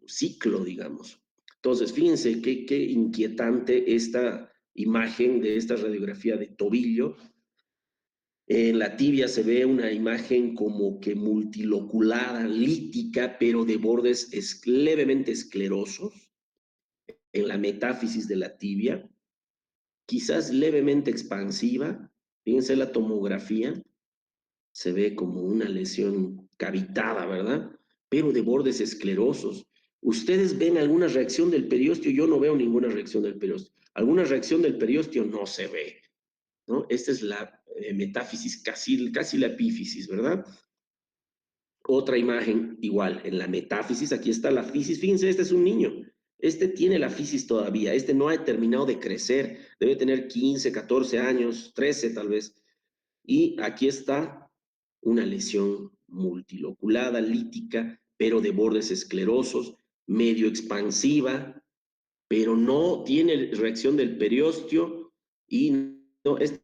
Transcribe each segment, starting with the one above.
ciclo, digamos. Entonces, fíjense qué inquietante esta imagen de esta radiografía de tobillo. En la tibia se ve una imagen como que multiloculada, lítica, pero de bordes levemente esclerosos. En la metáfisis de la tibia, quizás levemente expansiva. Fíjense la tomografía, se ve como una lesión cavitada, ¿verdad? Pero de bordes esclerosos. ¿Ustedes ven alguna reacción del periósteo? Yo no veo ninguna reacción del periósteo. Alguna reacción del periósteo no se ve, ¿no? Esta es la metáfisis, casi la epífisis, ¿verdad? Otra imagen igual, en la metáfisis, aquí está la fisis. Fíjense, este es un niño. Este tiene la fisis todavía. Este no ha terminado de crecer. Debe tener 15, 14 años, 13 tal vez. Y aquí está una lesión multiloculada, lítica, pero de bordes esclerosos, medio expansiva, pero no tiene reacción del periósteo y no, esta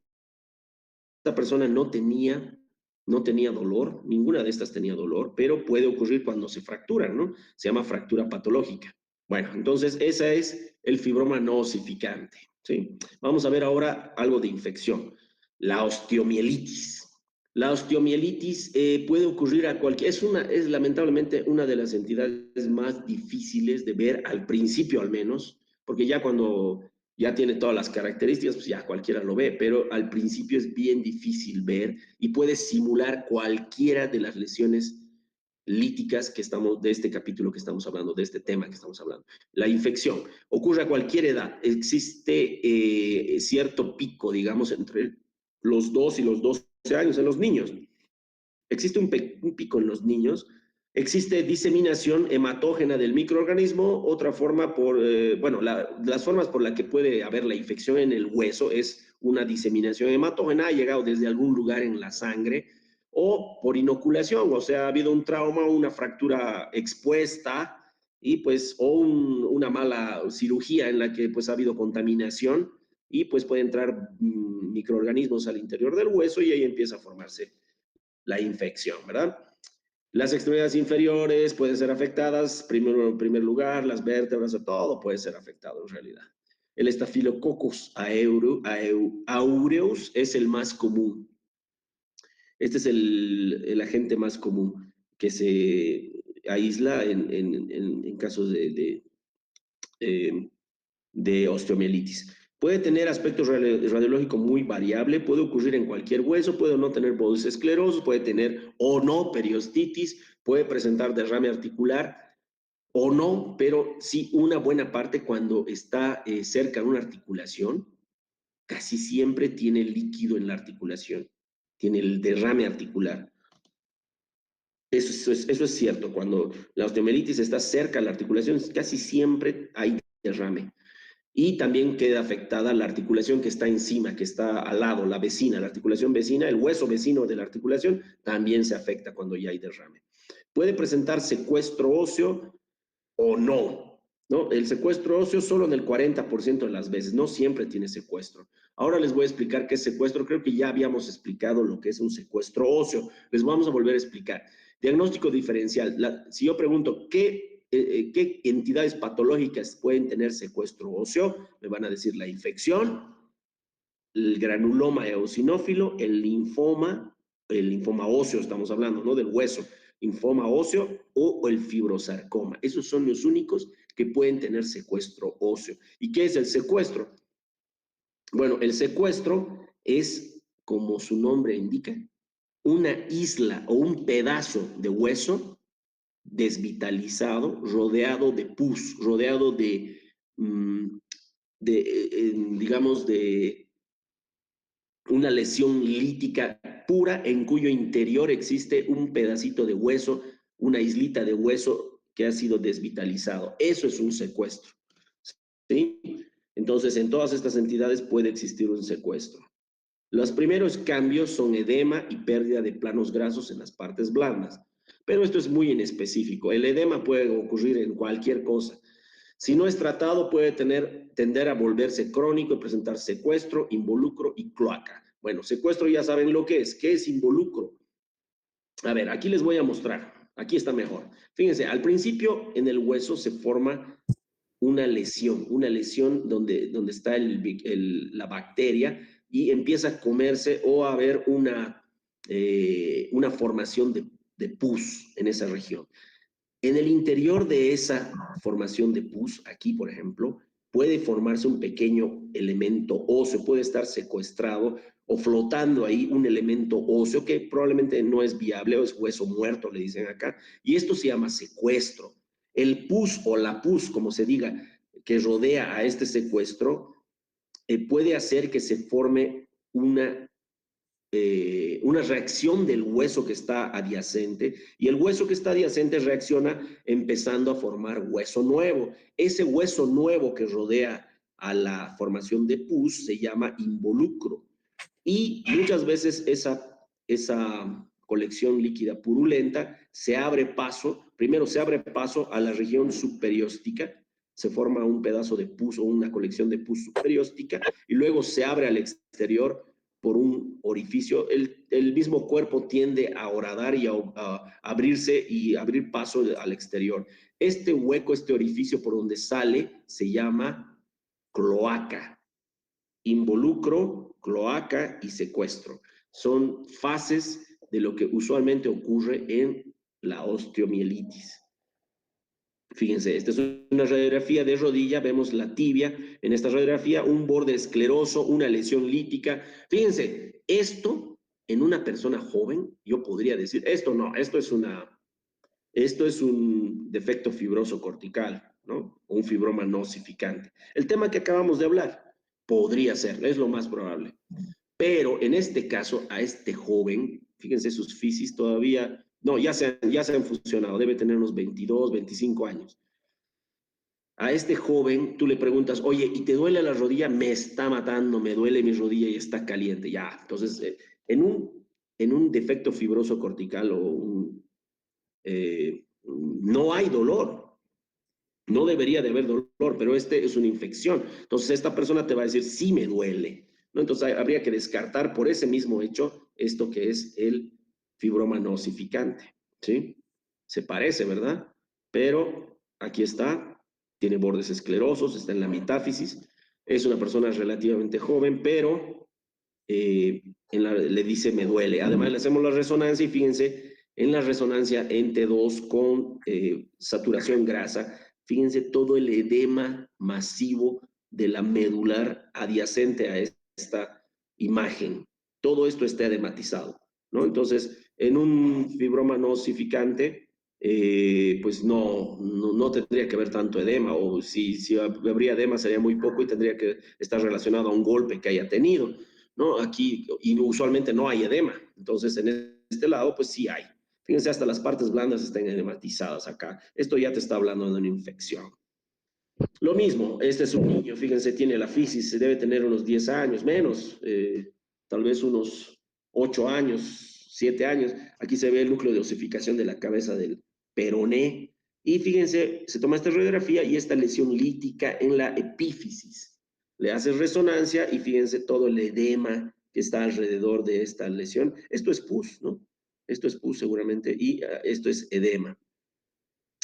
persona no tenía dolor, ninguna de estas tenía dolor, pero puede ocurrir cuando se fracturan, ¿no? Se llama fractura patológica. Bueno, entonces ese es el fibroma no osificante, ¿sí? Vamos a ver ahora algo de infección, la osteomielitis. La osteomielitis puede ocurrir a cualquier, es lamentablemente una de las entidades más difíciles de ver al principio al menos, porque ya cuando ya tiene todas las características, pues ya cualquiera lo ve, pero al principio es bien difícil ver y puede simular cualquiera de las lesiones líticas de este capítulo que estamos hablando, de este tema que estamos hablando. La infección ocurre a cualquier edad. Existe cierto pico, digamos, entre los 2 y los 12 años en los niños. Existe un pico en los niños. Existe diseminación hematógena del microorganismo. Otra forma las formas por las que puede haber la infección en el hueso es una diseminación hematógena, ha llegado desde algún lugar en la sangre, o por inoculación, o sea, ha habido un trauma, una fractura expuesta, y pues, o una mala cirugía en la que pues ha habido contaminación, y pues puede entrar microorganismos al interior del hueso y ahí empieza a formarse la infección, ¿verdad? Las extremidades inferiores pueden ser afectadas, en primer lugar, las vértebras, todo puede ser afectado en realidad. El Staphylococcus aureus es el más común. Este es el agente más común que se aísla en casos de osteomielitis. Puede tener aspecto radiológico muy variable, puede ocurrir en cualquier hueso, puede no tener bordes esclerosos, puede tener o no periostitis, puede presentar derrame articular o no, pero sí una buena parte cuando está cerca de una articulación, casi siempre tiene líquido en la articulación, tiene el derrame articular. Eso es cierto, cuando la osteomielitis está cerca de la articulación, casi siempre hay derrame. Y también queda afectada la articulación que está encima, que está al lado, la vecina, la articulación vecina, el hueso vecino de la articulación, también se afecta cuando ya hay derrame. Puede presentar secuestro óseo o no, ¿no? El secuestro óseo solo en el 40% de las veces, no siempre tiene secuestro. Ahora les voy a explicar qué es secuestro, creo que ya habíamos explicado lo que es un secuestro óseo, les vamos a volver a explicar. Diagnóstico diferencial, si yo pregunto qué entidades patológicas pueden tener secuestro óseo, me van a decir la infección, el granuloma eosinófilo, el linfoma óseo estamos hablando, ¿no? Del hueso, linfoma óseo o el fibrosarcoma. Esos son los únicos que pueden tener secuestro óseo. ¿Y qué es el secuestro? Bueno, el secuestro es, como su nombre indica, una isla o un pedazo de hueso desvitalizado, rodeado de pus, rodeado digamos, de una lesión lítica pura en cuyo interior existe un pedacito de hueso, una islita de hueso que ha sido desvitalizado. Eso es un secuestro, ¿sí? Entonces, en todas estas entidades puede existir un secuestro. Los primeros cambios son edema y pérdida de planos grasos en las partes blandas, pero esto es muy inespecífico. El edema puede ocurrir en cualquier cosa. Si no es tratado, puede tender a volverse crónico y presentar secuestro, involucro y cloaca. Bueno, secuestro ya saben lo que es. ¿Qué es involucro? A ver, aquí les voy a mostrar. Aquí está mejor. Fíjense, al principio en el hueso se forma una lesión donde está la bacteria y empieza a comerse o a haber una formación de pus en esa región. En el interior de esa formación de pus, aquí por ejemplo, puede formarse un pequeño elemento óseo, puede estar secuestrado o flotando ahí un elemento óseo que probablemente no es viable o es hueso muerto, le dicen acá, y esto se llama secuestro. El pus o la pus, como se diga, que rodea a este secuestro, puede hacer que se forme una reacción del hueso que está adyacente y el hueso que está adyacente reacciona empezando a formar hueso nuevo. Ese hueso nuevo que rodea a la formación de pus se llama involucro y muchas veces esa colección líquida purulenta se abre paso, primero se abre paso a la región subperióstica, se forma un pedazo de pus o una colección de pus subperióstica y luego se abre al exterior por un orificio. El mismo cuerpo tiende a horadar y a abrirse y abrir paso al exterior. Este hueco, este orificio por donde sale, se llama cloaca. Involucro, cloaca y secuestro. Son fases de lo que usualmente ocurre en la osteomielitis. Fíjense, esta es una radiografía de rodilla, vemos la tibia, en esta radiografía un borde escleroso, una lesión lítica. Fíjense, esto en una persona joven, yo podría decir, esto no, esto es un defecto fibroso cortical, ¿no? O un fibroma nocificante. El tema que acabamos de hablar, podría ser, es lo más probable. Pero en este caso, a este joven, fíjense sus fisis todavía, no, ya se han fusionado, debe tener unos 22, 25 años. A este joven tú le preguntas, oye, ¿y te duele la rodilla? Me está matando, me duele mi rodilla y está caliente. Ya, entonces, en un defecto fibroso cortical no hay dolor. No debería de haber dolor, pero este es una infección. Entonces, esta persona te va a decir, sí me duele, ¿no? Entonces, habría que descartar por ese mismo hecho esto que es el fibroma nocificante, ¿sí? Se parece, ¿verdad? Pero aquí está, tiene bordes esclerosos, está en la metáfisis, es una persona relativamente joven, pero le dice me duele. Además, le hacemos la resonancia y fíjense, en la resonancia en T2 con saturación grasa, fíjense todo el edema masivo de la medular adyacente a esta imagen. Todo esto está edematizado, ¿no? Entonces, en un fibroma nocificante, pues no tendría que haber tanto edema, o si habría edema sería muy poco y tendría que estar relacionado a un golpe que haya tenido, ¿no? Aquí usualmente no hay edema, entonces en este lado pues sí hay. Fíjense, hasta las partes blandas están edematizadas acá. Esto ya te está hablando de una infección. Lo mismo, este es un niño, fíjense, tiene la fisis, debe tener unos 10 años, menos, tal vez unos 8 años, 7 años. Aquí se ve el núcleo de osificación de la cabeza del peroné. Y fíjense, se toma esta radiografía y esta lesión lítica en la epífisis. Le hace resonancia y fíjense todo el edema que está alrededor de esta lesión. Esto es pus, ¿no? Esto es pus seguramente y esto es edema.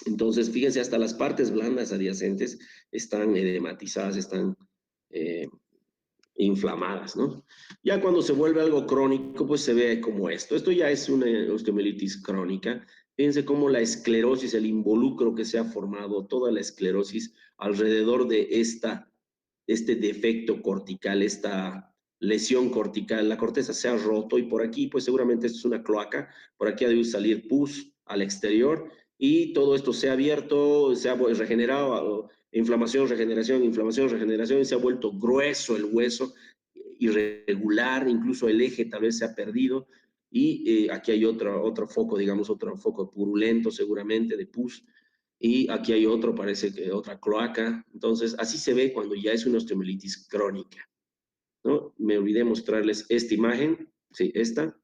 Entonces, fíjense, hasta las partes blandas adyacentes están edematizadas, están eh, inflamadas, ¿no? Ya cuando se vuelve algo crónico, pues se ve como esto. Esto ya es una osteomielitis crónica. Fíjense cómo la esclerosis, el involucro que se ha formado, toda la esclerosis alrededor de este defecto cortical, esta lesión cortical, la corteza se ha roto y por aquí, pues seguramente esto es una cloaca, por aquí ha de salir pus al exterior y todo esto se ha abierto, se ha regenerado, inflamación, regeneración, y se ha vuelto grueso el hueso, irregular, incluso el eje tal vez se ha perdido, y aquí hay otro foco, digamos, otro foco purulento seguramente de pus, y aquí hay otro, parece que otra cloaca. Entonces, así se ve cuando ya es una osteomielitis crónica, ¿no? Me olvidé mostrarles esta imagen, sí, esta.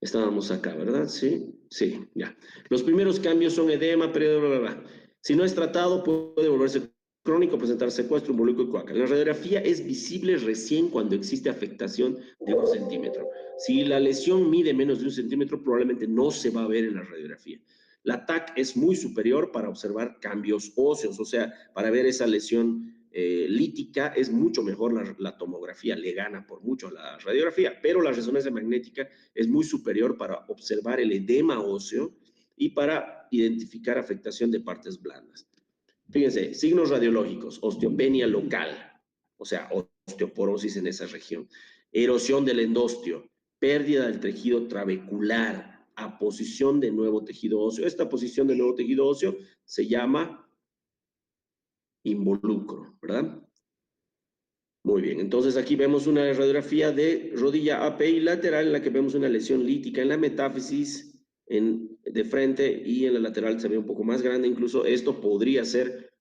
Estábamos acá, ¿verdad? Sí, sí, ya. Los primeros cambios son edema, periodo, bla, bla, bla. Si no es tratado, puede volverse crónico, presentar secuestro, involucro y coaca. La radiografía es visible recién cuando existe afectación de 1 centímetro. Si la lesión mide menos de 1 centímetro, probablemente no se va a ver en la radiografía. La TAC es muy superior para observar cambios óseos, o sea, para ver esa lesión lítica es mucho mejor la tomografía, le gana por mucho la radiografía, pero la resonancia magnética es muy superior para observar el edema óseo y para identificar afectación de partes blandas. Fíjense, signos radiológicos, osteopenia local, o sea, osteoporosis en esa región, erosión del endostio, pérdida del tejido trabecular, aposición de nuevo tejido óseo. Esta posición de nuevo tejido óseo se llama involucro, ¿verdad? Muy bien, entonces aquí vemos una radiografía de rodilla API lateral en la que vemos una lesión lítica en la metáfisis de frente y en la lateral se ve un poco más grande. Incluso esto podría ser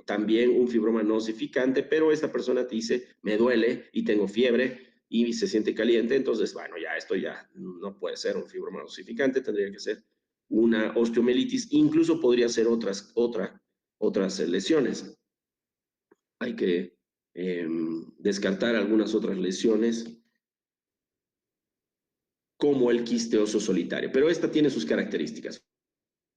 también un fibroma no osificante, pero esta persona te dice, me duele y tengo fiebre y se siente caliente, entonces, bueno, ya esto ya no puede ser un fibroma no osificante, tendría que ser una osteomielitis, incluso podría ser otras lesiones. Hay que descartar algunas otras lesiones, como el quiste óseo solitario, pero esta tiene sus características.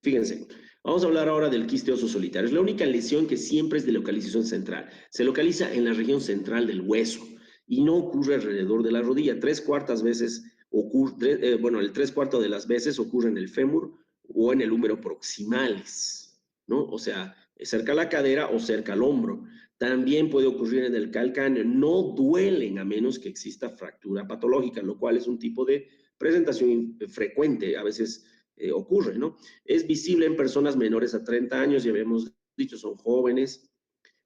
Fíjense, vamos a hablar ahora del quiste óseo solitario. Es la única lesión que siempre es de localización central. Se localiza en la región central del hueso y no ocurre alrededor de la rodilla. 3/4 veces ocurre, bueno, el 3/4 de las veces ocurre en el fémur o en el húmero proximales, ¿no? O sea, cerca a la cadera o cerca al hombro. También puede ocurrir en el calcáneo. No duelen a menos que exista fractura patológica, lo cual es un tipo de presentación frecuente, a veces ocurre, ¿no? Es visible en personas menores a 30 años, ya habíamos dicho, son jóvenes.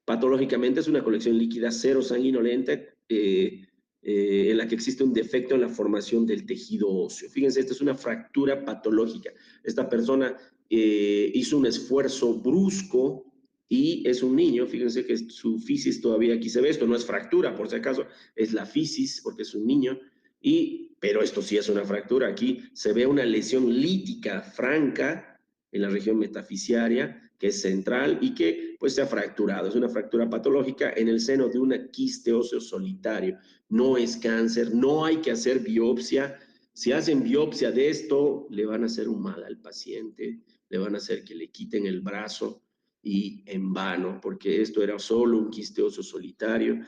Patológicamente es una colección líquida cero sanguinolenta en la que existe un defecto en la formación del tejido óseo. Fíjense, esta es una fractura patológica. Esta persona hizo un esfuerzo brusco y es un niño. Fíjense que su fisis todavía aquí se ve. Esto no es fractura, por si acaso, es la fisis porque es un niño. Pero esto sí es una fractura. Aquí se ve una lesión lítica franca en la región metafisiaria, que es central y que pues se ha fracturado. Es una fractura patológica en el seno de una quiste óseo solitario. No es cáncer, no hay que hacer biopsia. Si hacen biopsia de esto, le van a hacer un mal al paciente, le van a hacer que le quiten el brazo y en vano, porque esto era solo un quiste óseo solitario.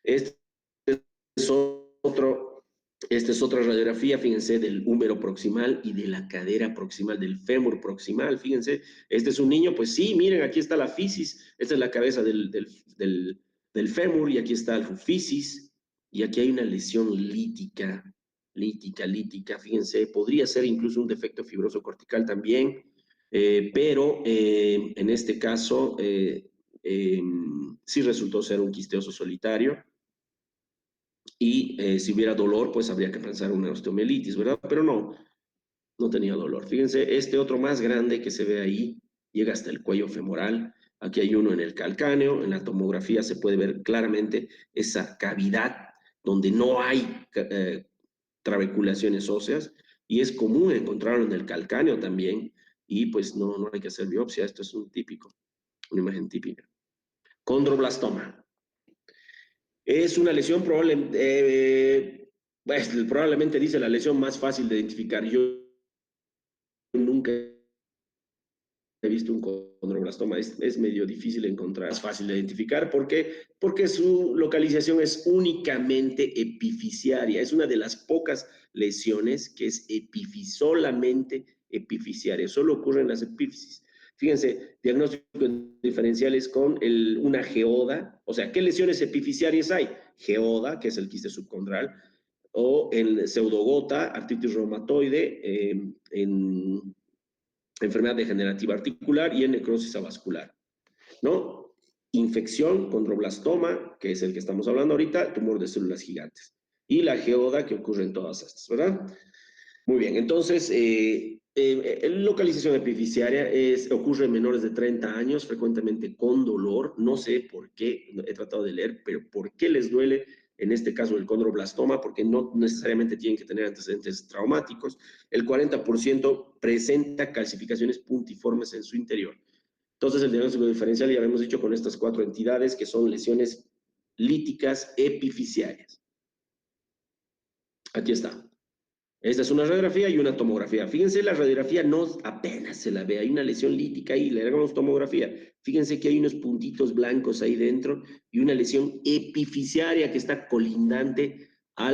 Este es otro Esta es otra radiografía, fíjense, del húmero proximal y de la cadera proximal, del fémur proximal. Fíjense, este es un niño, pues sí, miren, aquí está la fisis, esta es la cabeza del fémur y aquí está el fisis y aquí hay una lesión lítica, fíjense, podría ser incluso un defecto fibroso cortical también, pero en este caso sí resultó ser un quiste óseo solitario. Y si hubiera dolor, pues habría que pensar en una osteomielitis, ¿verdad? Pero no tenía dolor. Fíjense, este otro más grande que se ve ahí llega hasta el cuello femoral. Aquí hay uno en el calcáneo. En la tomografía se puede ver claramente esa cavidad donde no hay trabeculaciones óseas y es común encontrarlo en el calcáneo también y pues no hay que hacer biopsia. Esto es una imagen típica. Condroblastoma. Es una lesión probablemente dice la lesión más fácil de identificar. Yo nunca he visto un condroblastoma, es medio difícil de encontrar, es fácil de identificar. ¿Por qué? Porque su localización es únicamente epifisiaria. Es una de las pocas lesiones que es solamente epifisiaria. Solo ocurre en las epífisis. Fíjense, diagnósticos diferenciales con una geoda. O sea, ¿qué lesiones epifisiarias hay? Geoda, que es el quiste subcondral, o en pseudogota, artritis reumatoide, en enfermedad degenerativa articular y en necrosis avascular, ¿no? Infección, condroblastoma, que es el que estamos hablando ahorita, tumor de células gigantes. Y la geoda, que ocurre en todas estas, ¿verdad? Muy bien, entonces, localización epifisiaria ocurre en menores de 30 años, frecuentemente con dolor. No sé por qué, he tratado de leer, pero ¿por qué les duele? En este caso el condroblastoma, porque no necesariamente tienen que tener antecedentes traumáticos. El 40% presenta calcificaciones puntiformes en su interior. Entonces, el diagnóstico diferencial, ya habíamos dicho, con estas 4 entidades que son lesiones líticas epifisiarias. Aquí está. Esta es una radiografía y una tomografía. Fíjense, la radiografía no apenas se la ve. Hay una lesión lítica ahí, le hagamos tomografía. Fíjense que hay unos puntitos blancos ahí dentro y una lesión epifisiaria que está colindante a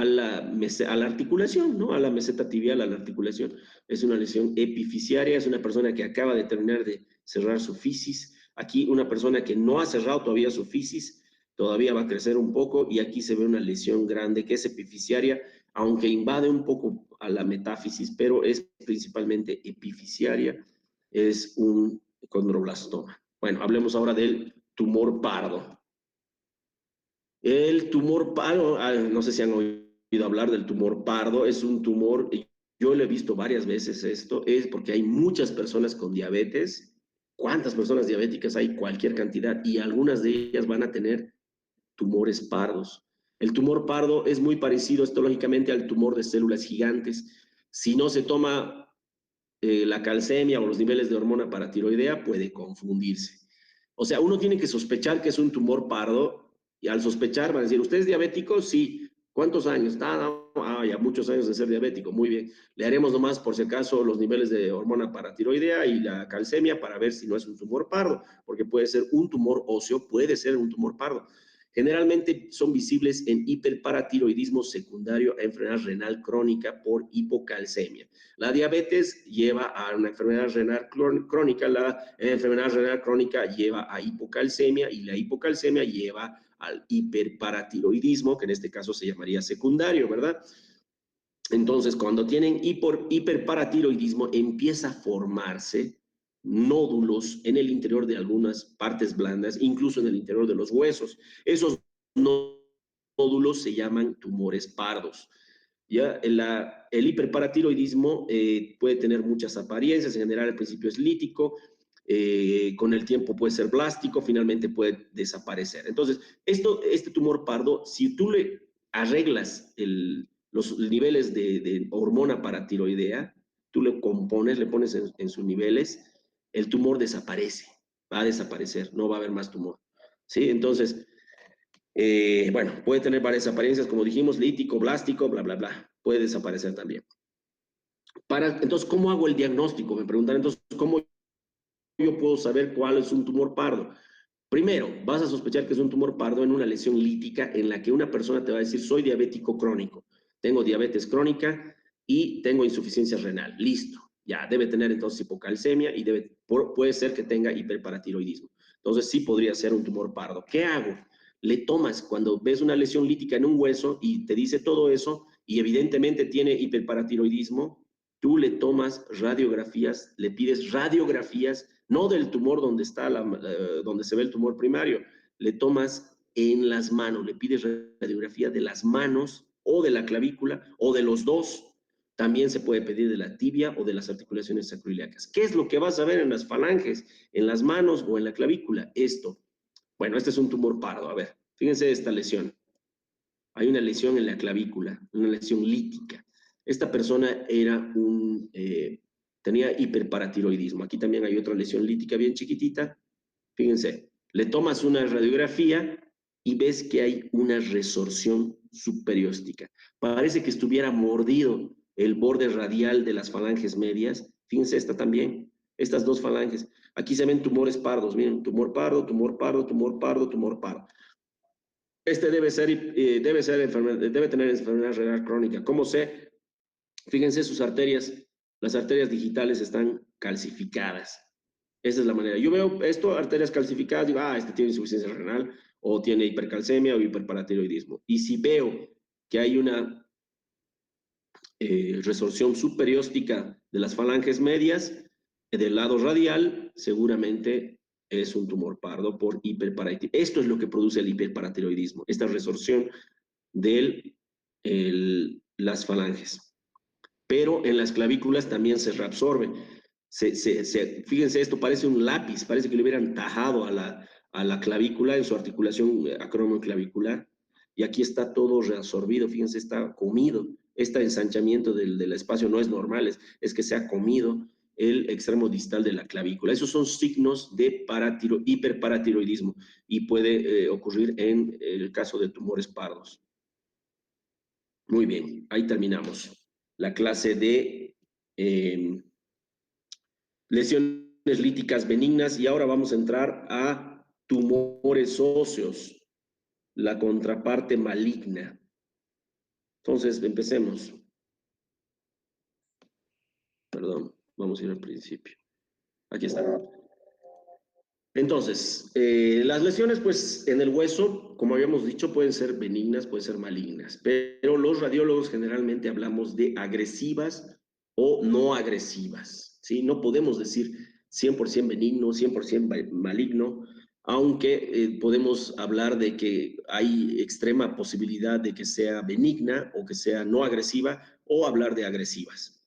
la articulación, ¿no? A la meseta tibial, a la articulación. Es una lesión epifisiaria, es una persona que acaba de terminar de cerrar su fisis. Aquí una persona que no ha cerrado todavía su fisis, todavía va a crecer un poco y aquí se ve una lesión grande que es epifisiaria, aunque invade un poco a la metáfisis, pero es principalmente epifisiaria, es un condroblastoma. Bueno, hablemos ahora del tumor pardo. El tumor pardo, no sé si han oído hablar del tumor pardo, es un tumor, yo lo he visto varias veces esto, es porque hay muchas personas con diabetes. ¿Cuántas personas diabéticas hay? Cualquier cantidad, y algunas de ellas van a tener tumores pardos. El tumor pardo es muy parecido histológicamente al tumor de células gigantes. Si no se toma la calcemia o los niveles de hormona paratiroidea, puede confundirse. O sea, uno tiene que sospechar que es un tumor pardo y al sospechar van a decir, ¿usted es diabético? Sí. ¿Cuántos años? Ya muchos años de ser diabético. Muy bien. Le haremos nomás, por si acaso, los niveles de hormona paratiroidea y la calcemia para ver si no es un tumor pardo, porque puede ser un tumor óseo, puede ser un tumor pardo. Generalmente son visibles en hiperparatiroidismo secundario a enfermedad renal crónica por hipocalcemia. La diabetes lleva a una enfermedad renal crónica, la enfermedad renal crónica lleva a hipocalcemia y la hipocalcemia lleva al hiperparatiroidismo, que en este caso se llamaría secundario, ¿verdad? Entonces, cuando tienen hiperparatiroidismo, empieza a formarse nódulos en el interior de algunas partes blandas, incluso en el interior de los huesos. Esos nódulos se llaman tumores pardos. ¿Ya? El hiperparatiroidismo puede tener muchas apariencias, en general al principio es lítico, con el tiempo puede ser blástico, finalmente puede desaparecer. Entonces, este tumor pardo, si tú le arreglas los niveles de hormona paratiroidea, tú le compones, le pones en sus niveles, el tumor desaparece, va a desaparecer, no va a haber más tumor. ¿Sí? Entonces, bueno, puede tener varias apariencias, como dijimos, lítico, blástico, bla, bla, bla. Puede desaparecer también. Entonces, ¿cómo hago el diagnóstico? Me preguntan, entonces, ¿cómo yo puedo saber cuál es un tumor pardo? Primero, vas a sospechar que es un tumor pardo en una lesión lítica en la que una persona te va a decir, soy diabético crónico, tengo diabetes crónica y tengo insuficiencia renal. Listo, ya debe tener entonces hipocalcemia y puede ser que tenga hiperparatiroidismo. Entonces sí podría ser un tumor pardo. ¿Qué hago? Le tomas, cuando ves una lesión lítica en un hueso y te dice todo eso y evidentemente tiene hiperparatiroidismo, tú le tomas radiografías, le pides radiografías, no del tumor donde está donde se ve el tumor primario, le tomas en las manos, le pides radiografía de las manos o de la clavícula o de los dos. También se puede pedir de la tibia o de las articulaciones sacroiliacas. ¿Qué es lo que vas a ver en las falanges, en las manos o en la clavícula? Esto. Bueno, este es un tumor pardo. A ver, fíjense esta lesión. Hay una lesión en la clavícula, una lesión lítica. Esta persona tenía hiperparatiroidismo. Aquí también hay otra lesión lítica bien chiquitita. Fíjense, le tomas una radiografía y ves que hay una resorción superióstica. Parece que estuviera mordido el borde radial de las falanges medias. Fíjense esta también, estas dos falanges. Aquí se ven tumores pardos, miren, tumor pardo, tumor pardo, tumor pardo, tumor pardo. Este debe tener enfermedad renal crónica. ¿Cómo sé? Fíjense sus arterias, las arterias digitales están calcificadas. Esa es la manera. Yo veo esto, arterias calcificadas, digo, este tiene insuficiencia renal, o tiene hipercalcemia o hiperparatiroidismo. Y si veo que hay una resorción superióstica de las falanges medias, del lado radial, seguramente es un tumor pardo por hiperparatiroidismo. Esto es lo que produce el hiperparatiroidismo, esta resorción de las falanges. Pero en las clavículas también se reabsorbe. Fíjense, esto parece un lápiz, parece que le hubieran tajado a la clavícula en su articulación acromioclavicular. Y aquí está todo reabsorbido, fíjense, está comido. Este ensanchamiento del espacio no es normal, es que se ha comido el extremo distal de la clavícula. Esos son signos de hiperparatiroidismo y puede ocurrir en el caso de tumores pardos. Muy bien, ahí terminamos la clase de lesiones líticas benignas y ahora vamos a entrar a tumores óseos, la contraparte maligna. Entonces, empecemos. Perdón, vamos a ir al principio. Aquí está. Entonces, las lesiones, pues, en el hueso, como habíamos dicho, pueden ser benignas, pueden ser malignas, pero los radiólogos generalmente hablamos de agresivas o no agresivas, ¿sí? No podemos decir 100% benigno, 100% maligno, aunque podemos hablar de que hay extrema posibilidad de que sea benigna o que sea no agresiva, o hablar de agresivas.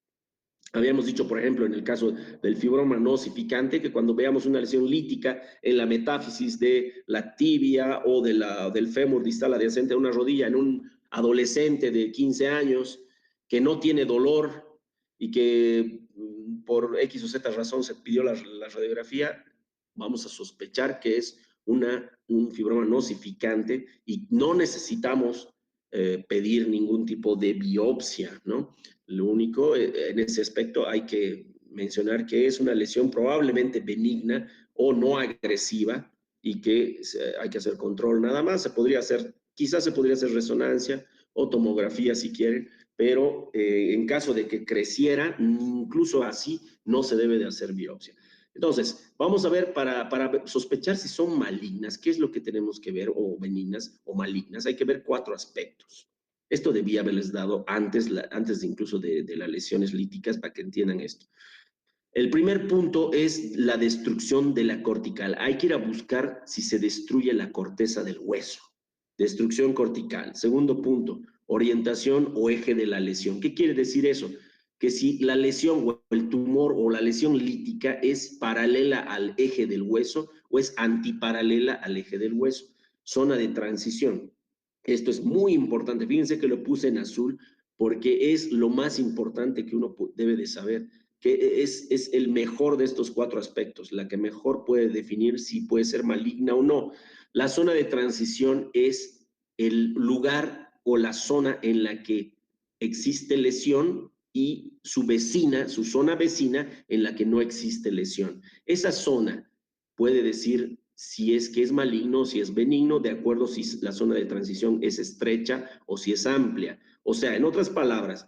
Habíamos dicho, por ejemplo, en el caso del fibroma no osificante, que cuando veamos una lesión lítica en la metáfisis de la tibia o del fémur distal adyacente a una rodilla en un adolescente de 15 años que no tiene dolor y que por X o Z razón se pidió la radiografía, vamos a sospechar que es un fibroma no osificante y no necesitamos pedir ningún tipo de biopsia, ¿no? Lo único, en ese aspecto hay que mencionar que es una lesión probablemente benigna o no agresiva y que hay que hacer control nada más. Quizás se podría hacer resonancia o tomografía si quieren, pero en caso de que creciera, incluso así, no se debe de hacer biopsia. Entonces, vamos a ver para sospechar si son malignas, ¿qué es lo que tenemos que ver? O benignas o malignas. Hay que ver 4 aspectos. Esto debía haberles dado antes incluso de las lesiones líticas para que entiendan esto. El primer punto es la destrucción de la cortical. Hay que ir a buscar si se destruye la corteza del hueso. Destrucción cortical. Segundo punto, orientación o eje de la lesión. ¿Qué quiere decir eso? Que si la lesión o el tumor o la lesión lítica es paralela al eje del hueso o es antiparalela al eje del hueso. Zona de transición. Esto es muy importante. Fíjense que lo puse en azul porque es lo más importante que uno debe de saber, que es el mejor de estos 4 aspectos, la que mejor puede definir si puede ser maligna o no. La zona de transición es el lugar o la zona en la que existe lesión y su vecina, su zona vecina en la que no existe lesión. Esa zona puede decir si es que es maligno o si es benigno, de acuerdo si la zona de transición es estrecha o si es amplia. O sea, en otras palabras,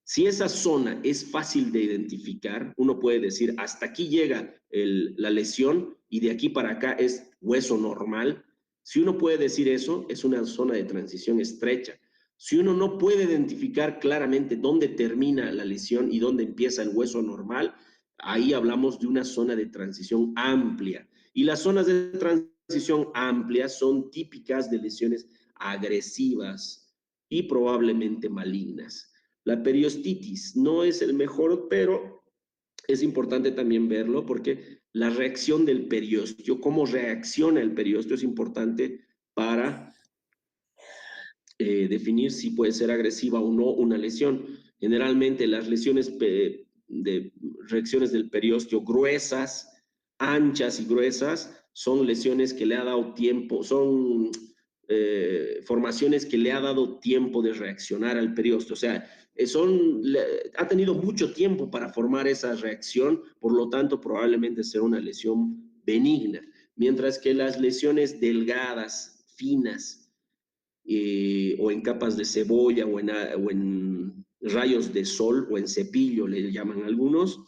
si esa zona es fácil de identificar, uno puede decir, hasta aquí llega la lesión y de aquí para acá es hueso normal. Si uno puede decir eso, es una zona de transición estrecha. Si uno no puede identificar claramente dónde termina la lesión y dónde empieza el hueso normal, ahí hablamos de una zona de transición amplia. Y las zonas de transición amplias son típicas de lesiones agresivas y probablemente malignas. La periostitis no es el mejor, pero es importante también verlo porque la reacción del periósteo, cómo reacciona el periósteo es importante para definir si puede ser agresiva o no una lesión. Generalmente las lesiones de reacciones del periósteo gruesas, anchas y gruesas, son lesiones que le ha dado tiempo, son formaciones que le ha dado tiempo de reaccionar al periósteo. O sea, ha tenido mucho tiempo para formar esa reacción, por lo tanto, probablemente sea una lesión benigna. Mientras que las lesiones delgadas, finas, o en capas de cebolla o en rayos de sol o en cepillo, le llaman algunos,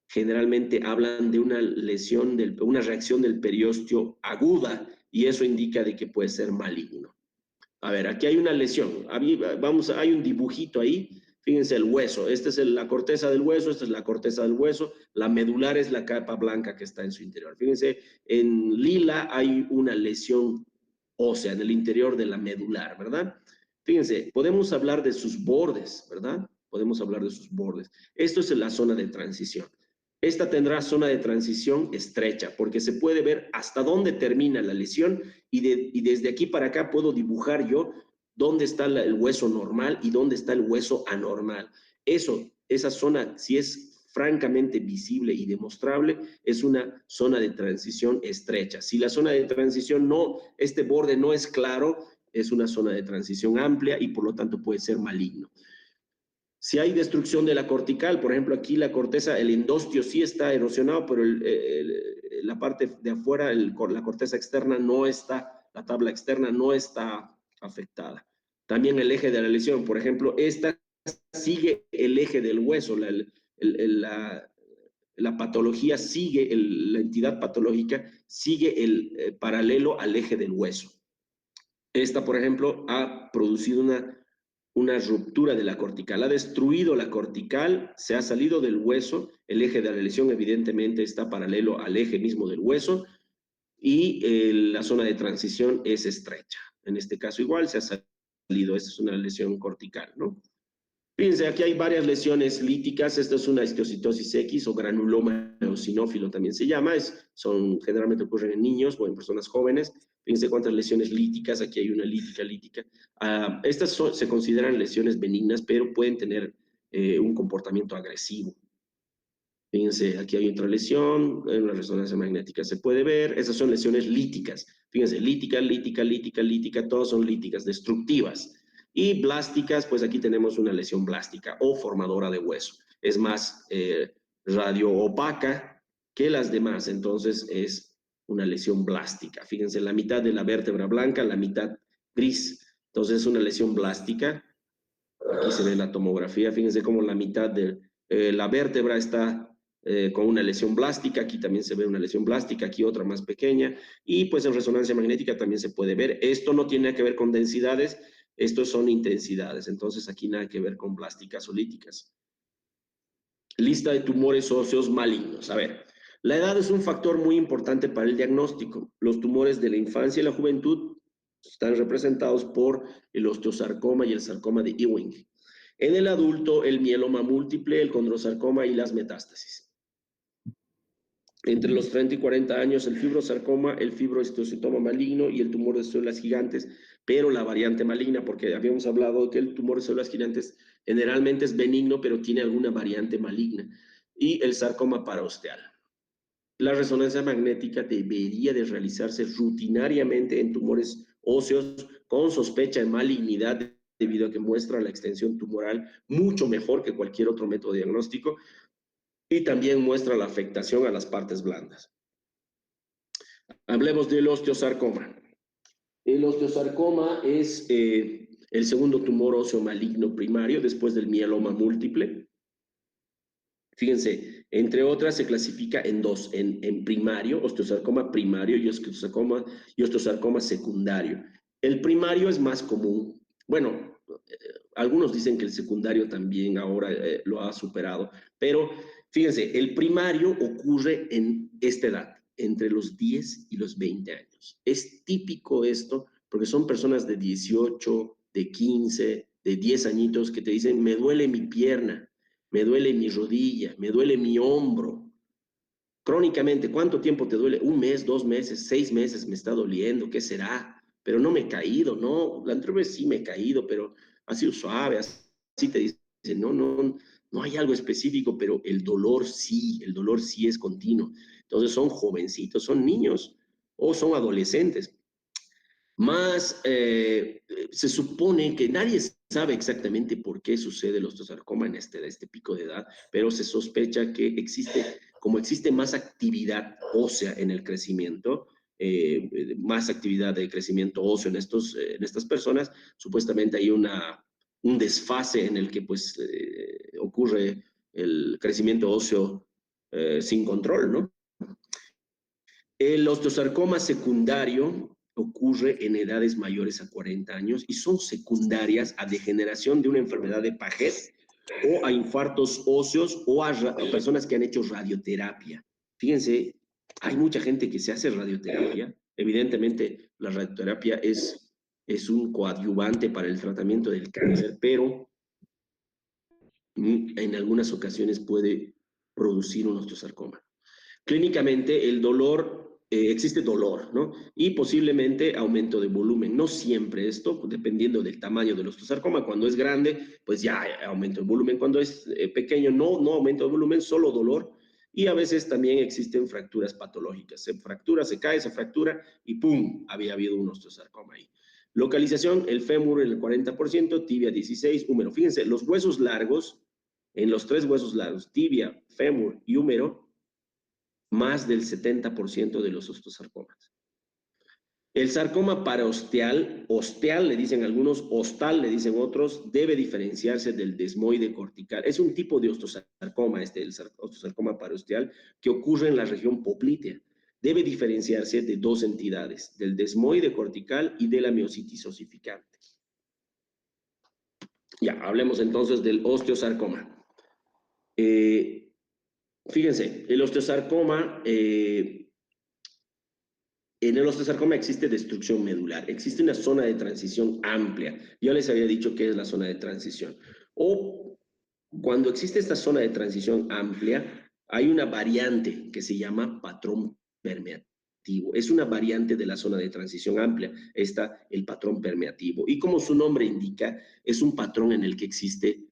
generalmente hablan de una lesión, una reacción del periósteo aguda y eso indica de que puede ser maligno. A ver, aquí hay una lesión. Hay un dibujito ahí. Fíjense el hueso. Esta es la corteza del hueso, esta es la corteza del hueso. La medular es la capa blanca que está en su interior. Fíjense, en lila hay una lesión ósea en el interior de la medular, ¿verdad? Fíjense, podemos hablar de sus bordes, ¿verdad? Podemos hablar de sus bordes. Esto es la zona de transición. Esta tendrá zona de transición estrecha, porque se puede ver hasta dónde termina la lesión y desde aquí para acá puedo dibujar yo dónde está el hueso normal y dónde está el hueso anormal. Esa zona, si es francamente visible y demostrable, es una zona de transición estrecha. Si la zona de transición no, este borde no es claro, es una zona de transición amplia y por lo tanto puede ser maligno. Si hay destrucción de la cortical, por ejemplo, aquí la corteza, el endostio sí está erosionado, pero la parte de afuera, la corteza externa no está, la tabla externa no está afectada. También el eje de la lesión, por ejemplo, esta sigue el eje del hueso, la patología sigue, la entidad patológica sigue el paralelo al eje del hueso. Esta, por ejemplo, ha producido una ruptura de la cortical, ha destruido la cortical, se ha salido del hueso, el eje de la lesión evidentemente está paralelo al eje mismo del hueso y la zona de transición es estrecha. En este caso igual se ha salido, esta es una lesión cortical, ¿no? Fíjense, aquí hay varias lesiones líticas. Esta es una histiocytosis X o granuloma eosinófilo también se llama. Generalmente ocurren en niños o en personas jóvenes. Fíjense cuántas lesiones líticas. Aquí hay una lítica. Estas se consideran lesiones benignas, pero pueden tener un comportamiento agresivo. Fíjense, aquí hay otra lesión, en una resonancia magnética se puede ver. Esas son lesiones líticas. Fíjense, lítica, todas son líticas, destructivas. Y blásticas, pues aquí tenemos una lesión blástica o formadora de hueso. Es más radio-opaca que las demás, entonces es una lesión blástica. Fíjense, la mitad de la vértebra blanca, la mitad gris. Entonces es una lesión blástica. Aquí se ve la tomografía, fíjense cómo la mitad de la vértebra está con una lesión blástica, aquí también se ve una lesión blástica, aquí otra más pequeña, y pues en resonancia magnética también se puede ver. Esto no tiene que ver con densidades, estos son intensidades, entonces aquí nada que ver con blásticas o líticas. Lista de tumores óseos malignos. A ver, la edad es un factor muy importante para el diagnóstico. Los tumores de la infancia y la juventud están representados por el osteosarcoma y el sarcoma de Ewing. En el adulto, el mieloma múltiple, el condrosarcoma y las metástasis. Entre los 30 y 40 años, el fibrosarcoma, el fibrohistocitoma maligno y el tumor de células gigantes, pero la variante maligna, porque habíamos hablado que el tumor de células gigantes generalmente es benigno, pero tiene alguna variante maligna, y el sarcoma paraosteal. La resonancia magnética debería de realizarse rutinariamente en tumores óseos con sospecha de malignidad debido a que muestra la extensión tumoral mucho mejor que cualquier otro método diagnóstico y también muestra la afectación a las partes blandas. Hablemos del osteosarcoma. El osteosarcoma es el segundo tumor óseo maligno primario después del mieloma múltiple. Fíjense, entre otras se clasifica en dos, en primario, osteosarcoma primario y osteosarcoma secundario. El primario es más común. Bueno, algunos dicen que el secundario también ahora lo ha superado, pero fíjense, el primario ocurre en esta edad, entre los 10 y los 20 años. Es típico esto porque son personas de 18, de 15, de 10 añitos que te dicen, me duele mi pierna, me duele mi rodilla, me duele mi hombro. Crónicamente, ¿cuánto tiempo te duele? Un mes, 2 meses, 6 meses me está doliendo, ¿qué será? Pero no me he caído, no, la anterior vez sí me he caído, pero ha sido suave, así te dicen, no hay algo específico, pero el dolor sí es continuo. Entonces son jovencitos, son niños o son adolescentes. Más se supone que nadie sabe exactamente por qué sucede el osteosarcoma en este pico de edad, pero se sospecha que como existe más actividad ósea en el crecimiento, más actividad de crecimiento óseo en estas personas, supuestamente hay un desfase en el que pues ocurre el crecimiento óseo sin control, ¿no? El osteosarcoma secundario ocurre en edades mayores a 40 años y son secundarias a degeneración de una enfermedad de Paget o a infartos óseos o a personas que han hecho radioterapia. Fíjense, hay mucha gente que se hace radioterapia. Evidentemente, la radioterapia es un coadyuvante para el tratamiento del cáncer, pero en algunas ocasiones puede producir un osteosarcoma. Clínicamente, el dolor existe dolor, ¿no? Y posiblemente aumento de volumen. No siempre esto, dependiendo del tamaño del osteosarcoma. Cuando es grande, pues ya hay aumento de volumen. Cuando es pequeño, no aumento de volumen, solo dolor. Y a veces también existen fracturas patológicas. Se fractura, se cae, se fractura y ¡pum! Había habido un osteosarcoma ahí. Localización, el fémur en el 40%, tibia 16%, húmero. Fíjense, los huesos largos, en los tres huesos largos, tibia, fémur y húmero, más del 70% de los osteosarcomas. El sarcoma paraosteal, osteal le dicen algunos, ostal le dicen otros, debe diferenciarse del desmoide cortical. Es un tipo de osteosarcoma, el osteosarcoma paraosteal, que ocurre en la región poplitea. Debe diferenciarse de dos entidades, del desmoide cortical y de la miositis osificante. Ya, hablemos entonces del osteosarcoma. Fíjense, el osteosarcoma... en el osteosarcoma existe destrucción medular, existe una zona de transición amplia. Yo les había dicho qué es la zona de transición. O cuando existe esta zona de transición amplia, hay una variante que se llama patrón permeativo. Es una variante de la zona de transición amplia, está el patrón permeativo. Y como su nombre indica, es un patrón en el que existe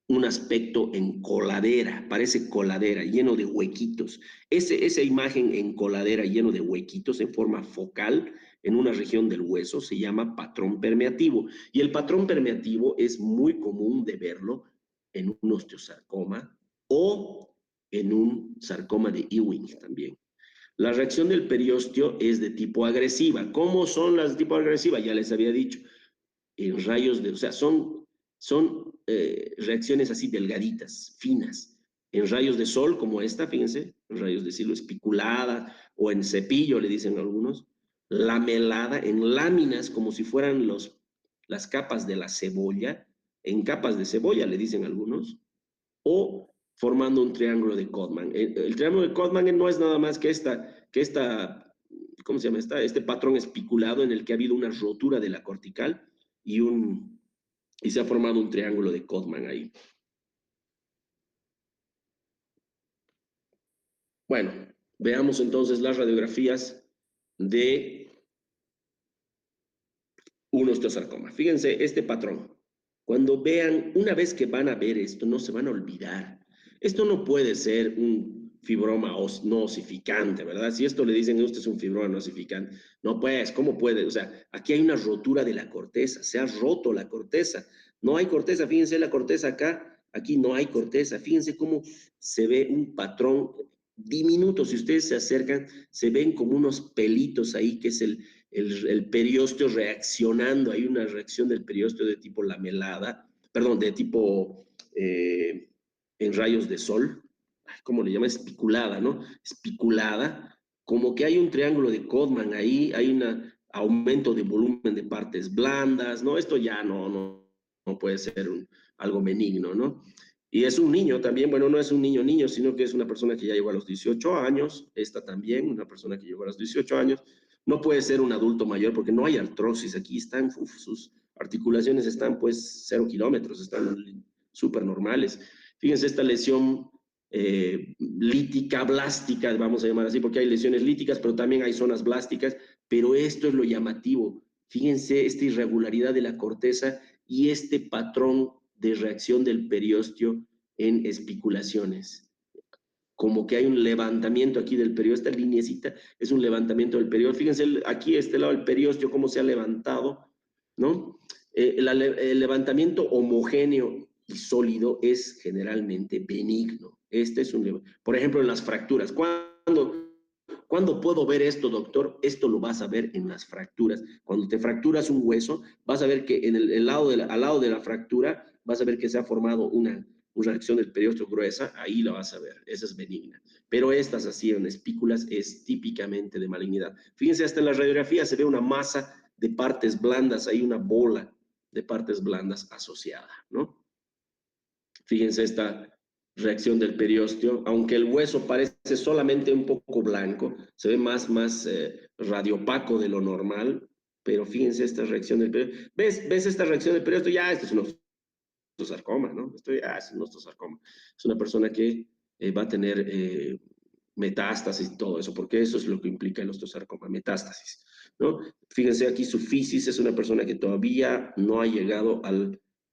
un aspecto en coladera, parece coladera, lleno de huequitos. Esa imagen en coladera, lleno de huequitos en forma focal en una región del hueso, se llama patrón permeativo. Y el patrón permeativo es muy común de verlo en un osteosarcoma o en un sarcoma de Ewing también. La reacción del periósteo es de tipo agresiva. ¿Cómo son las de tipo agresiva? Ya les había dicho. En rayos de, o sea, son reacciones así delgaditas, finas. En rayos de sol, como esta, fíjense, en rayos de cielo espiculada, o en cepillo, le dicen algunos, lamelada, en láminas, como si fueran las capas de la cebolla, en capas de cebolla, le dicen algunos, o formando un triángulo de Codman. El triángulo de Codman no es nada más que esta, ¿cómo se llama? Este patrón espiculado en el que ha habido una rotura de la cortical y se ha formado un triángulo de Codman ahí. Bueno, veamos entonces las radiografías de un osteosarcoma. Fíjense este patrón. Cuando vean, una vez que van a ver esto, no se van a olvidar. Esto no puede ser un fibroma no osificante, ¿verdad? Si esto le dicen, usted es un fibroma no osificante, no pues, ¿cómo puede? O sea, aquí hay una rotura de la corteza, se ha roto la corteza. No hay corteza, fíjense la corteza acá, aquí no hay corteza. Fíjense cómo se ve un patrón diminuto. Si ustedes se acercan, se ven como unos pelitos ahí, que es el periósteo reaccionando. Hay una reacción del periósteo de tipo lamelada, perdón, de tipo en rayos de sol, ¿cómo le llama? Espiculada, ¿no? Espiculada, como que hay un triángulo de Codman ahí, hay un aumento de volumen de partes blandas, ¿no? Esto ya no puede ser algo benigno, ¿no? Y es un niño también, bueno, no es un niño, sino que es una persona que ya llegó a los 18 años, esta también, una persona que llegó a los 18 años, no puede ser un adulto mayor porque no hay artrosis, aquí están, sus articulaciones están pues 0 kilómetros, están súper normales. Fíjense esta lesión lítica, blástica, vamos a llamar así, porque hay lesiones líticas, pero también hay zonas blásticas, pero esto es lo llamativo. Fíjense esta irregularidad de la corteza y este patrón de reacción del periósteo en espiculaciones. Como que hay un levantamiento aquí del periósteo, esta lineecita es un levantamiento del periósteo. Fíjense aquí este lado del periósteo, cómo se ha levantado, ¿no? El levantamiento homogéneo y sólido es generalmente benigno. Este es por ejemplo, en las fracturas. ¿Cuándo puedo ver esto, doctor? Esto lo vas a ver en las fracturas. Cuando te fracturas un hueso, vas a ver que en al lado de la fractura, vas a ver que se ha formado una reacción del periósteo gruesa, ahí la vas a ver, esa es benigna. Pero estas así en espículas es típicamente de malignidad. Fíjense, hasta en la radiografía se ve una masa de partes blandas, hay una bola de partes blandas asociada, ¿no? Fíjense esta reacción del periósteo, aunque el hueso parece solamente un poco blanco, se ve más radiopaco de lo normal, pero fíjense esta reacción del periósteo. ¿Ves esta reacción del periósteo? Ya, esto es un osteosarcoma, ¿no? Esto ya es un osteosarcoma. Es una persona que va a tener metástasis y todo eso, porque eso es lo que implica el osteosarcoma, metástasis, ¿no? Fíjense aquí su fisis es una persona que todavía no ha llegado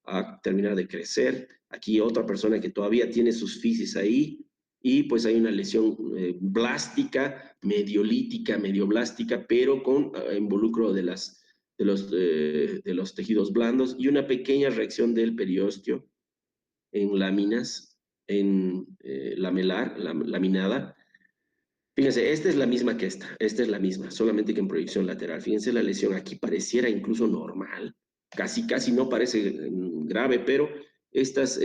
a terminar de crecer. Aquí otra persona que todavía tiene sus fisis ahí y pues hay una lesión blástica, mediolítica, medioblástica, pero con involucro de los tejidos blandos y una pequeña reacción del periósteo en láminas, en laminada. Fíjense, esta es la misma que esta es la misma, solamente que en proyección lateral. Fíjense, la lesión aquí pareciera incluso normal, casi no parece grave, pero estas,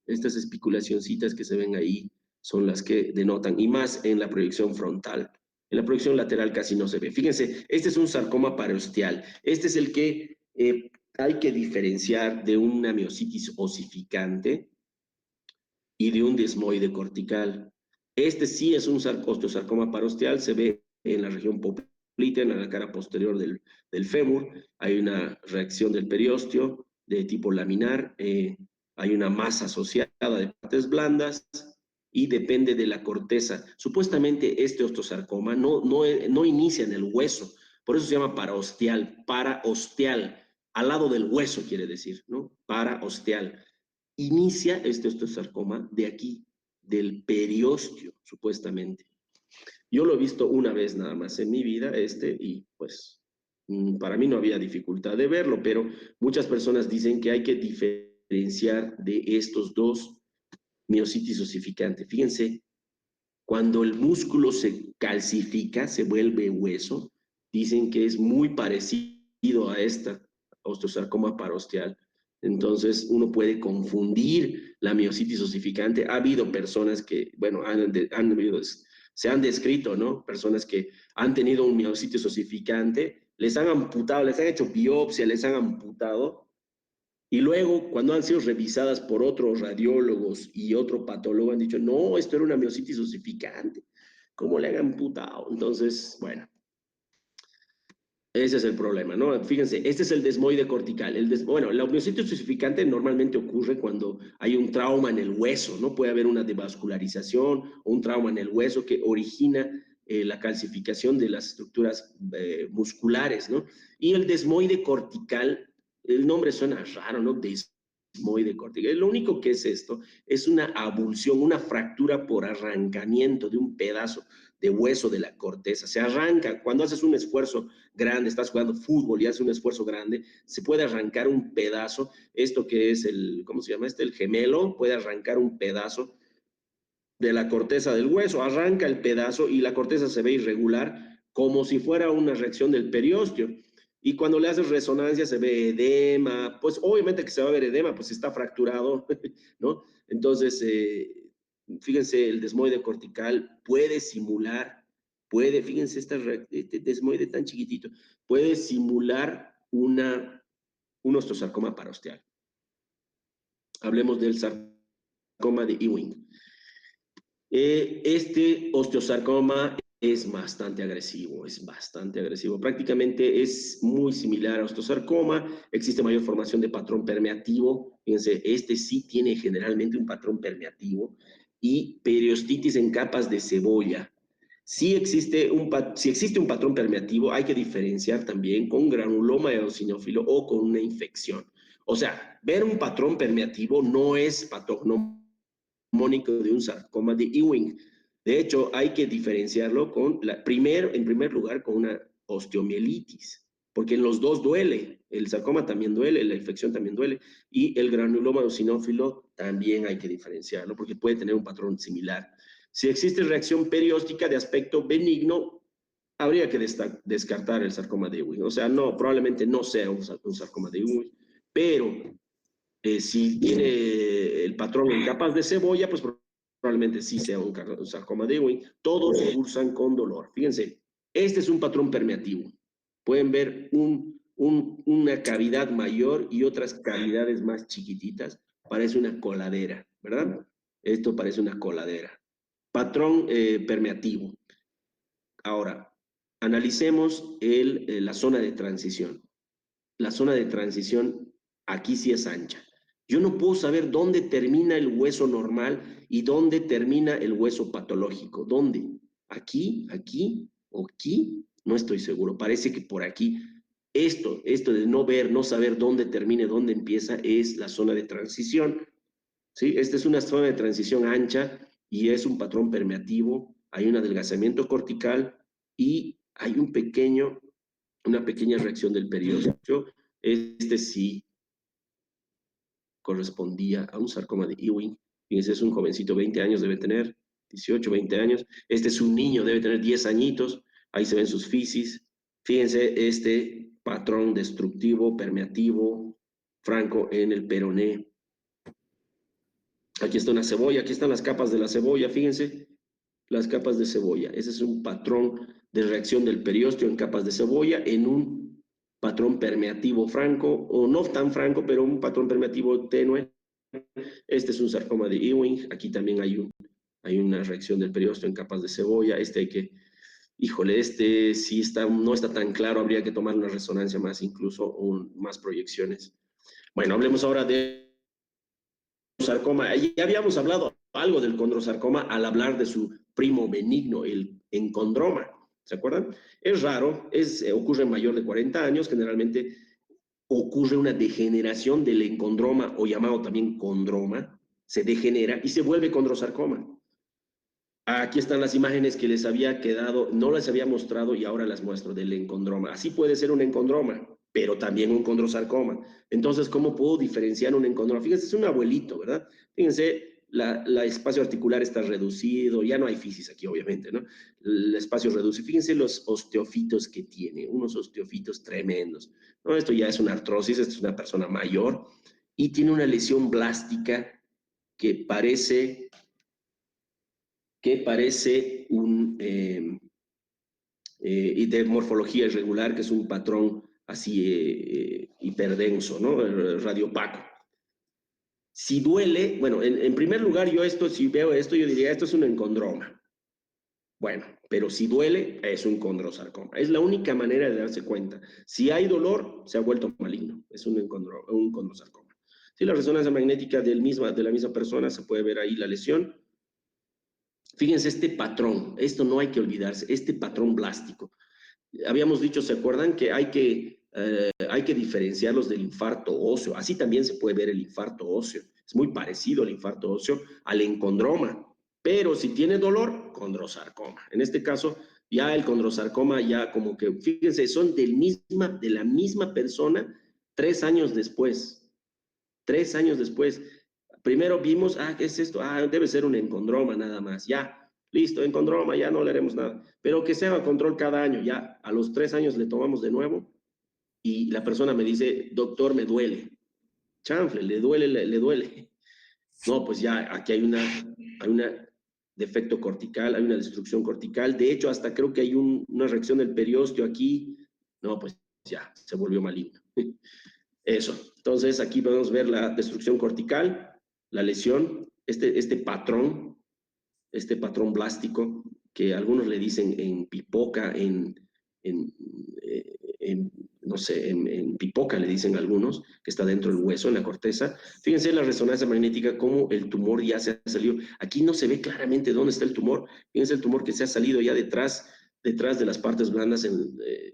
estas especulacioncitas que se ven ahí son las que denotan, y más en la proyección frontal. En la proyección lateral casi no se ve. Fíjense, este es un sarcoma parosteal. Este es el que hay que diferenciar de una miositis osificante y de un desmoide cortical. Este sí es un osteosarcoma parosteal, se ve en la región popltea, en la cara posterior del fémur. Hay una reacción del periósteo de tipo laminar, hay una masa asociada de partes blandas y depende de la corteza. Supuestamente este osteosarcoma no inicia en el hueso, por eso se llama paraosteal, al lado del hueso quiere decir, ¿no? Paraosteal. Inicia este osteosarcoma de aquí, del periósteo, supuestamente. Yo lo he visto una vez nada más en mi vida, y pues para mí no había dificultad de verlo, pero muchas personas dicen que hay que diferenciar de estos dos miositis osificante. Fíjense, cuando el músculo se calcifica, se vuelve hueso, dicen que es muy parecido a esta osteosarcoma parosteal. Entonces, uno puede confundir la miositis osificante. Ha habido personas que, bueno, se han descrito, ¿no? Personas que han tenido un miositis osificante, les han amputado, les han hecho biopsia, les han amputado, y luego, cuando han sido revisadas por otros radiólogos y otro patólogo, han dicho, no, esto era una miositis osificante. ¿Cómo le han amputado? Entonces, bueno, ese es el problema, ¿no? Fíjense, este es el desmoide cortical. Bueno, la miositis osificante normalmente ocurre cuando hay un trauma en el hueso, ¿no? Puede haber una devascularización o un trauma en el hueso que origina la calcificación de las estructuras musculares, ¿no? Y el desmoide cortical, el nombre suena raro, ¿no? Desmoide cortical. Lo único que es esto es una avulsión, una fractura por arrancamiento de un pedazo de hueso de la corteza. Se arranca cuando haces un esfuerzo grande, estás jugando fútbol y haces un esfuerzo grande, se puede arrancar un pedazo, esto que es ¿cómo se llama este? El gemelo, puede arrancar un pedazo de la corteza del hueso, arranca el pedazo y la corteza se ve irregular, como si fuera una reacción del periósteo. Y cuando le haces resonancia se ve edema, pues obviamente que se va a ver edema, pues está fracturado, ¿no? Entonces, fíjense, el desmoide cortical puede simular, fíjense, este desmoide tan chiquitito, puede simular un osteosarcoma parosteal. Hablemos del sarcoma de Ewing. Este osteosarcoma es bastante agresivo, es bastante agresivo. Prácticamente es muy similar a osteosarcoma, existe mayor formación de patrón permeativo. Fíjense, este sí tiene generalmente un patrón permeativo y periostitis en capas de cebolla. Si existe un patrón permeativo, hay que diferenciar también con granuloma eosinófilo o con una infección. O sea, ver un patrón permeativo no es patógeno de un sarcoma de Ewing. De hecho, hay que diferenciarlo en primer lugar, con una osteomielitis, porque en los dos duele. El sarcoma también duele, la infección también duele, y el granuloma eosinófilo también hay que diferenciarlo, porque puede tener un patrón similar. Si existe reacción perióstica de aspecto benigno, habría que descartar el sarcoma de Ewing. O sea, no, probablemente no sea un sarcoma de Ewing, pero si tiene el patrón en capas de cebolla, pues probablemente sí sea un sarcoma de Ewing. Todos cursan con dolor. Fíjense, este es un patrón permeativo. Pueden ver una cavidad mayor y otras cavidades más chiquititas. Parece una coladera, ¿verdad? Esto parece una coladera. Patrón permeativo. Ahora, analicemos la zona de transición. La zona de transición aquí sí es ancha. Yo no puedo saber dónde termina el hueso normal y dónde termina el hueso patológico. ¿Dónde? ¿Aquí? ¿Aquí? ¿O aquí? No estoy seguro. Parece que por aquí. Esto de no ver, no saber dónde termina, dónde empieza, es la zona de transición. ¿Sí? Esta es una zona de transición ancha y es un patrón permeativo. Hay un adelgazamiento cortical y hay una pequeña reacción del periósteo. Este sí correspondía a un sarcoma de Ewing. Fíjense, es un jovencito, 20 años debe tener, 18, 20 años. Este es un niño, debe tener 10 añitos. Ahí se ven sus fisis. Fíjense este patrón destructivo, permeativo, franco en el peroné. Aquí está una cebolla, aquí están las capas de la cebolla, fíjense, las capas de cebolla. Ese es un patrón de reacción del periósteo en capas de cebolla en un patrón permeativo franco, o no tan franco, pero un patrón permeativo tenue. Este es un sarcoma de Ewing. Aquí también hay una reacción del periósteo en capas de cebolla. Este hay que, híjole, este sí está, no está tan claro, habría que tomar una resonancia más, incluso más proyecciones. Bueno, hablemos ahora de sarcoma. Ya habíamos hablado algo del condrosarcoma al hablar de su primo benigno, el encondroma. ¿Se acuerdan? Es raro, ocurre en mayor de 40 años, generalmente ocurre una degeneración del encondroma, o llamado también condroma, se degenera y se vuelve condrosarcoma. Aquí están las imágenes que les había quedado, no les había mostrado y ahora las muestro del encondroma. Así puede ser un encondroma, pero también un condrosarcoma. Entonces, ¿cómo puedo diferenciar un encondroma? Fíjense, es un abuelito, ¿verdad? Fíjense, la espacio articular está reducido, ya no hay fisis aquí, obviamente, ¿no? El espacio reducido. Fíjense los osteofitos que tiene, unos osteofitos tremendos, ¿no? Esto ya es una artrosis, esto es una persona mayor y tiene una lesión blástica que parece y de morfología irregular, que es un patrón así hiperdenso, ¿no? Radiopaco. Si duele, bueno, en primer lugar, si veo esto, yo diría, esto es un encondroma. Bueno, pero si duele, es un condrosarcoma. Es la única manera de darse cuenta. Si hay dolor, se ha vuelto maligno. Es un condrosarcoma. Si la resonancia magnética de la misma persona, se puede ver ahí la lesión. Fíjense este patrón, esto no hay que olvidarse, este patrón blástico. Habíamos dicho, ¿se acuerdan? Que hay que diferenciarlos del infarto óseo. Así también se puede ver el infarto óseo. Es muy parecido al infarto óseo, al encondroma. Pero si tiene dolor, condrosarcoma. En este caso, ya el condrosarcoma, ya como que, fíjense, son de la misma persona 3 años después. 3 años después. Primero vimos, ¿qué es esto? Debe ser un encondroma nada más. Ya, listo, encondroma, ya no le haremos nada. Pero que se haga control cada año. Ya, a los 3 años le tomamos de nuevo y la persona me dice, doctor, me duele. Chanfle, le duele, le duele. No, pues ya, aquí hay una defecto cortical, hay una destrucción cortical. De hecho, hasta creo que hay una reacción del periósteo aquí. No, pues ya, se volvió maligno. Eso. Entonces, aquí podemos ver la destrucción cortical, la lesión, este patrón blástico, que algunos le dicen en pipoca, en, no sé, en pipoca le dicen algunos, que está dentro del hueso, en la corteza. Fíjense la resonancia magnética, cómo el tumor ya se ha salido. Aquí no se ve claramente dónde está el tumor. Fíjense el tumor que se ha salido ya detrás de las partes blandas,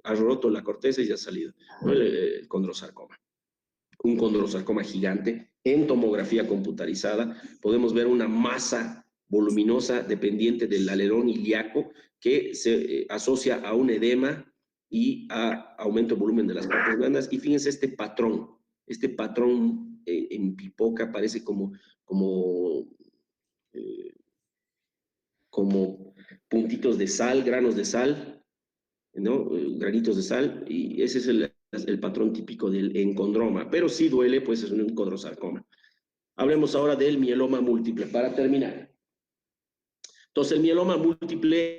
ha roto la corteza y ya ha salido, ¿no? El condrosarcoma. Un condrosarcoma gigante. En tomografía computarizada podemos ver una masa voluminosa dependiente del alerón ilíaco que se asocia a un edema y a aumento de volumen de las partes blandas. Y fíjense este patrón en pipoca parece eh, como puntitos de sal, granos de sal, ¿no? Granitos de sal, y ese es el patrón típico del encondroma, pero si duele, pues es un condrosarcoma. Hablemos ahora del mieloma múltiple, para terminar. Entonces, el mieloma múltiple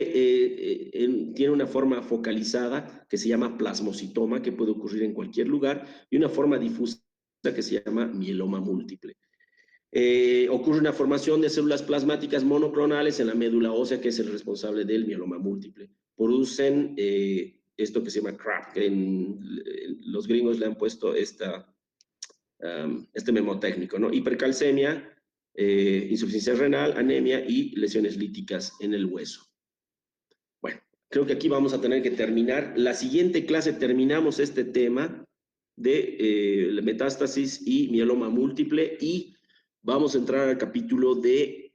tiene una forma focalizada que se llama plasmocitoma, que puede ocurrir en cualquier lugar, y una forma difusa que se llama mieloma múltiple. Ocurre una formación de células plasmáticas monoclonales en la médula ósea, que es el responsable del mieloma múltiple. Producen esto que se llama CRAP, que los gringos le han puesto este memotécnico, ¿no? Hipercalcemia, insuficiencia renal, anemia y lesiones líticas en el hueso. Bueno, creo que aquí vamos a tener que terminar. La siguiente clase terminamos este tema de metástasis y mieloma múltiple y vamos a entrar al capítulo de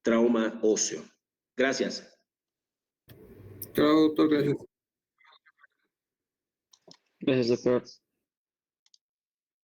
trauma óseo. Gracias. Chao, doctor, gracias. Gracias, doctor.